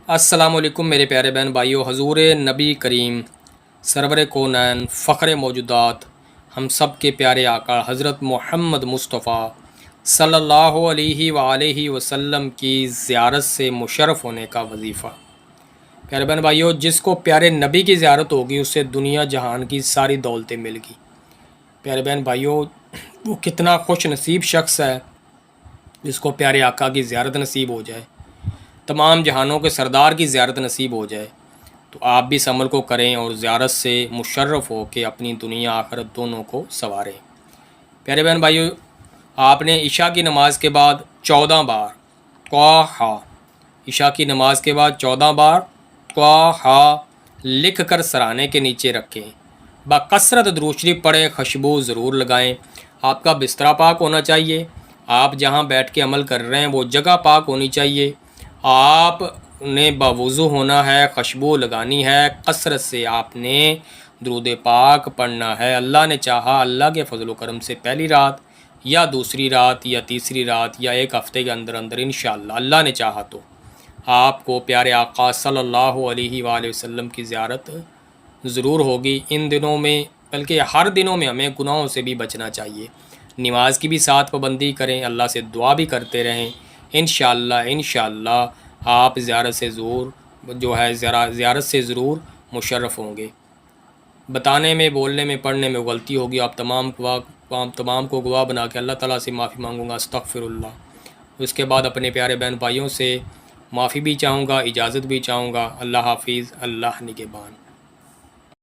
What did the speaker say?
السلام علیکم میرے پیارے بہن بھائیو، حضور نبی کریم سرور کونین فخر موجودات ہم سب کے پیارے آقا حضرت محمد مصطفیٰ صلی اللہ علیہ وآلہ وسلم کی زیارت سے مشرف ہونے کا وظیفہ۔ پیارے بہن بھائیو، جس کو پیارے نبی کی زیارت ہوگی اسے دنیا جہان کی ساری دولتیں مل گی۔ پیارے بہن بھائیو، وہ کتنا خوش نصیب شخص ہے جس کو پیارے آقا کی زیارت نصیب ہو جائے، تمام جہانوں کے سردار کی زیارت نصیب ہو جائے۔ تو آپ بھی اس عمل کو کریں اور زیارت سے مشرف ہو کے اپنی دنیا آخرت دونوں کو سنواریں۔ پیارے بہن بھائیو، آپ نے عشاء کی نماز کے بعد 14 بار طٰہٰ، عشاء کی نماز کے بعد 14 بار طٰہٰ لکھ کر سرانے کے نیچے رکھیں۔ بکثرت درود شریف پڑھیں، خوشبو ضرور لگائیں۔ آپ کا بستر پاک ہونا چاہیے، آپ جہاں بیٹھ کے عمل کر رہے ہیں وہ جگہ پاک ہونی چاہیے، آپ نے باوضو ہونا ہے، خوشبو لگانی ہے، کثرت سے آپ نے درود پاک پڑھنا ہے۔ اللہ نے چاہا، اللہ کے فضل و کرم سے پہلی رات یا دوسری رات یا تیسری رات یا ایک ہفتے کے اندر اندر انشاءاللہ اللہ نے چاہا تو آپ کو پیارے آقا صلی اللہ علیہ وآلہ وسلم کی زیارت ضرور ہوگی۔ ان دنوں میں بلکہ ہر دنوں میں ہمیں گناہوں سے بھی بچنا چاہیے، نماز کی بھی ساتھ پابندی کریں، اللہ سے دعا بھی کرتے رہیں۔ انشاءاللہ آپ زیارت سے زیارت سے ضرور مشرف ہوں گے۔ بتانے میں، بولنے میں، پڑھنے میں غلطی ہوگی، آپ تمام کو گواہ بنا کے اللہ تعالیٰ سے معافی مانگوں گا، استغفر اللہ۔ اس کے بعد اپنے پیارے بہن بھائیوں سے معافی بھی چاہوں گا، اجازت بھی چاہوں گا۔ اللہ حافظ، اللہ نگہبان۔